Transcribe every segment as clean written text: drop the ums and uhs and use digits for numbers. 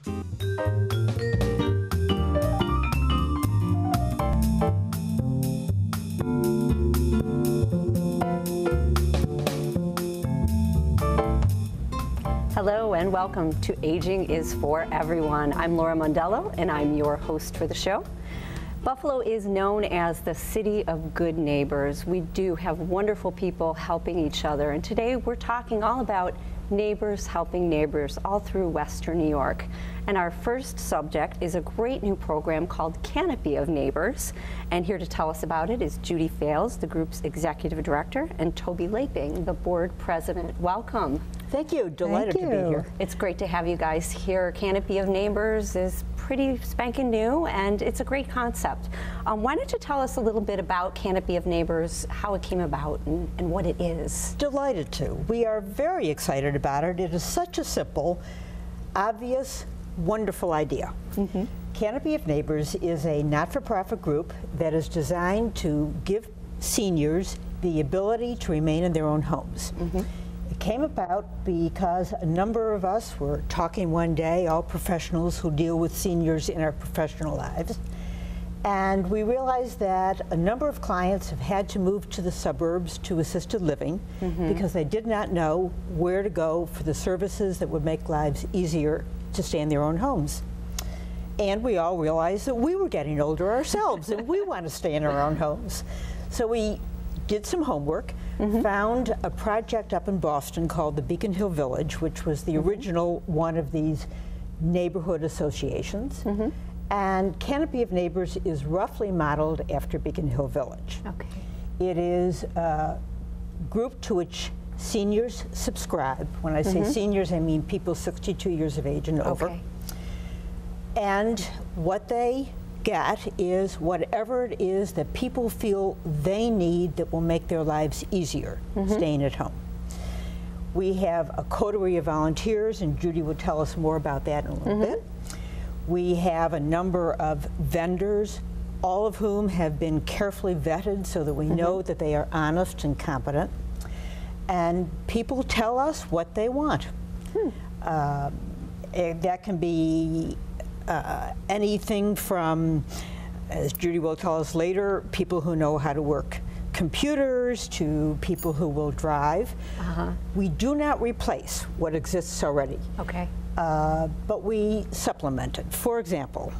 Hello and welcome to Aging is for Everyone. I'm Laura Mondello and I'm your host for the show. Buffalo is known as the city of good neighbors. We do have wonderful people helping each other, and today we're talking all about neighbors helping neighbors all through Western New York. And our first subject is a great new program called Canopy of Neighbors. And here to tell us about it is Judy FALES, the group's executive director, and Toby Laping, the board president. Welcome. Thank you. Delighted to be here. It's great to have you guys here. Canopy of Neighbors is pretty spanking new, and it's a great concept. Why don't you tell us a little bit about Canopy of Neighbors, how it came about, and what it is? Delighted to. We are very excited about it. It is such a simple, obvious, wonderful idea. Canopy of Neighbors is a not-for-profit group that is designed to give seniors the ability to remain in their own homes. It came about because a number of us were talking one day, all professionals who deal with seniors in our professional lives, and we realized that a number of clients have had to move to the suburbs to assisted living because they did not know where to go for the services that would make lives easier to stay in their own homes. And we all realized that we were getting older ourselves and we want to stay in our own homes. So we did some homework, found a project up in Boston called the Beacon Hill Village, which was the original one of these neighborhood associations. And Canopy of Neighbors is roughly modeled after Beacon Hill Village. It is a group to which seniors subscribe. When I say seniors, I mean people 62 years of age and over. And what they get is whatever it is that people feel they need that will make their lives easier staying at home. We have a coterie of volunteers, and Judy will tell us more about that in a little bit. We have a number of vendors, all of whom have been carefully vetted so that we know that they are honest and competent. And people tell us what they want. That can be anything from, as Judy will tell us later, people who know how to work computers to people who will drive. We do not replace what exists already. But we supplement it. For example,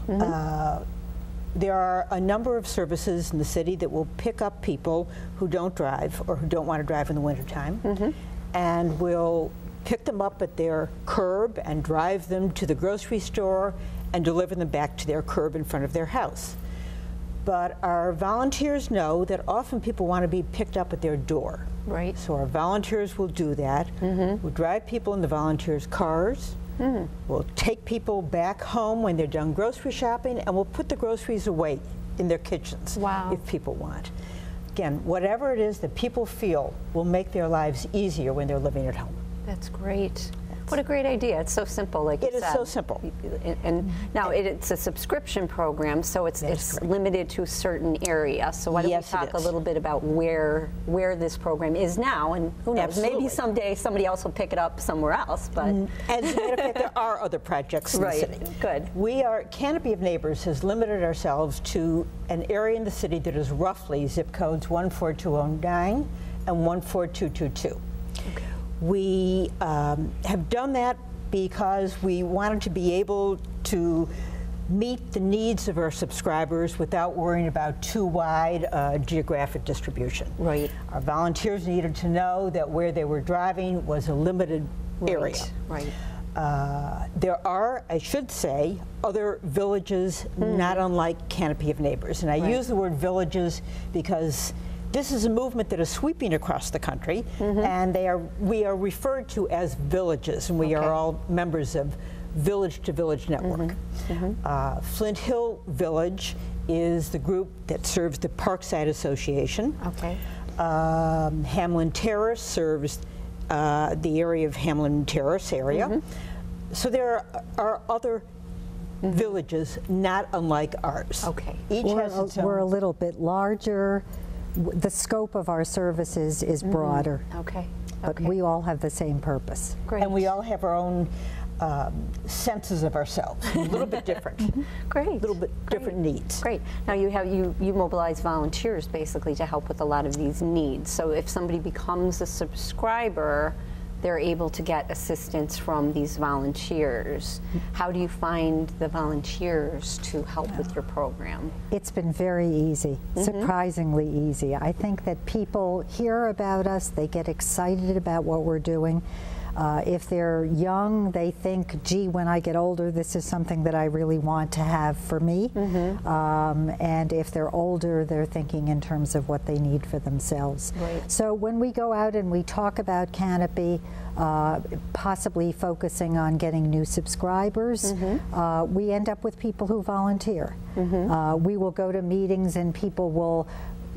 there are a number of services in the city that will pick up people who don't drive or who don't want to drive in the wintertime and will pick them up at their curb and drive them to the grocery store and deliver them back to their curb in front of their house. But our volunteers know that often people want to be picked up at their door. So our volunteers will do that. We'll drive people in the volunteers' cars. We'll take people back home when they're done grocery shopping, and we'll put the groceries away in their kitchens if people want. Again, whatever it is that people feel will make their lives easier when they're living at home. That's great. What a great idea. It's so simple, like you said. It is so simple. And now it's a subscription program, so it's limited to a certain area. So why don't we talk a little bit about where this program is now, and who knows, maybe someday somebody else will pick it up somewhere else. But as a matter of fact, there are other projects in the city. Canopy of Neighbors has limited ourselves to an area in the city that is roughly zip codes 14209 and 14222. We have done that because we wanted to be able to meet the needs of our subscribers without worrying about too wide geographic distribution. Our volunteers needed to know that where they were driving was a limited area. There are, I should say, other villages not unlike Canopy of Neighbors. And I use the word villages because this is a movement that is sweeping across the country, and we are referred to as villages, and we are all members of Village to Village Network. Flint Hill Village is the group that serves the Parkside Association. Hamlin Terrace serves the area of Hamlin Terrace area. So there are other villages not unlike ours. Each has its own. We're a little bit larger. The scope of our services is broader. But we all have the same purpose. And we all have our own senses of ourselves, a little bit different. Great. A little bit different needs. Great. Now you mobilize volunteers basically to help with a lot of these needs. So if somebody becomes a subscriber, they're able to get assistance from these volunteers. How do you find the volunteers to help with your program? It's been very easy, surprisingly easy. I think that people hear about us, they get excited about what we're doing. If they're young, they think, gee, when I get older, this is something that I really want to have for me. And if they're older, they're thinking in terms of what they need for themselves. Right. So when we go out and we talk about Canopy, possibly focusing on getting new subscribers, we end up with people who volunteer. We will go to meetings and people will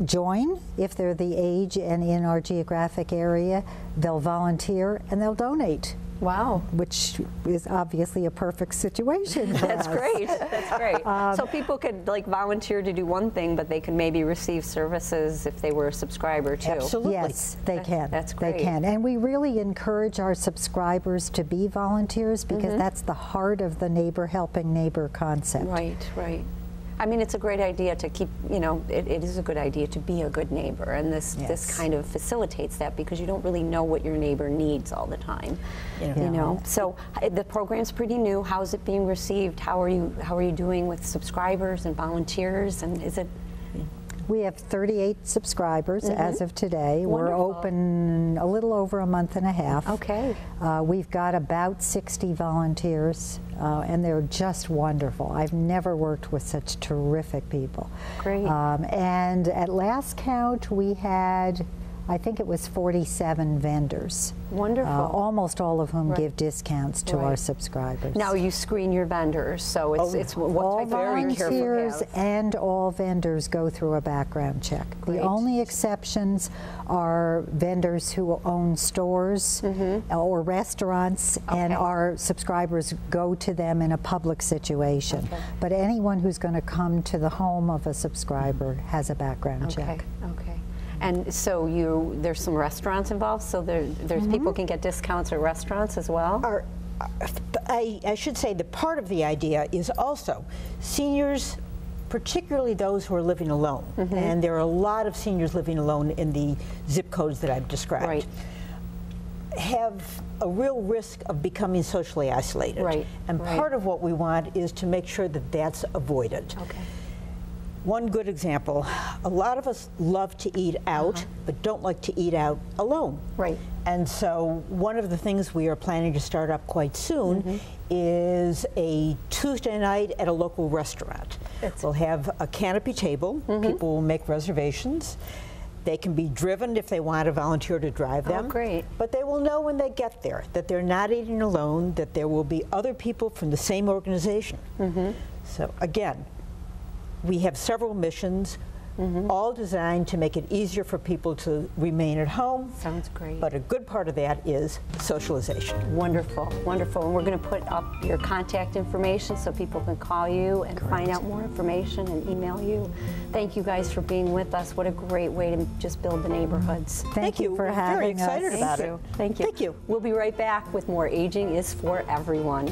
join if they're the age and in our geographic area. They'll volunteer and they'll donate. Wow. Which is obviously a perfect situation for That's us. great. That's great. So people could like volunteer to do one thing, but they can maybe receive services if they were a subscriber too. Absolutely. Yes, they can. That's great. They can. And we really encourage our subscribers to be volunteers because that's the heart of the neighbor helping neighbor concept. Right, right. I mean, it's a great idea to keep, you know, it is a good idea to be a good neighbor, and this kind of facilitates that because you don't really know what your neighbor needs all the time, you know. So the program's pretty new. How's it being received? How are you doing with subscribers and volunteers? And is it? We have 38 subscribers as of today. Wonderful. We're open a little over a month and a half. Okay. We've got about 60 volunteers, and they're just wonderful. I've never worked with such terrific people. Great. And at last count, we had, I think it was 47 vendors. Wonderful. Almost all of whom give discounts to our subscribers. Now you screen your vendors, so it's what all type of volunteers and all vendors go through a background check. Great. The only exceptions are vendors who own stores or restaurants, and our subscribers go to them in a public situation. But anyone who's going to come to the home of a subscriber has a background check. Okay. And so there's some restaurants involved, so there's people can get discounts at restaurants as well? I should say that part of the idea is also seniors, particularly those who are living alone, and there are a lot of seniors living alone in the zip codes that I've described, have a real risk of becoming socially isolated. Right. And part of what we want is to make sure that that's avoided. Okay. One good example, a lot of us love to eat out, but don't like to eat out alone. Right. And so one of the things we are planning to start up quite soon is a Tuesday night at a local restaurant. We'll have a canopy table. People will make reservations. They can be driven if they want a volunteer to drive them. Oh, great. But they will know when they get there that they're not eating alone, that there will be other people from the same organization. So again, we have several missions, all designed to make it easier for people to remain at home. Sounds great. But a good part of that is socialization. Wonderful, wonderful. And we're going to put up your contact information so people can call you and find out more information and email you. Thank you guys for being with us. What a great way to just build the neighborhoods. Thank you for We're having very excited us. about Thank it. you. Thank you. Thank you. We'll be right back with more Aging is for Everyone.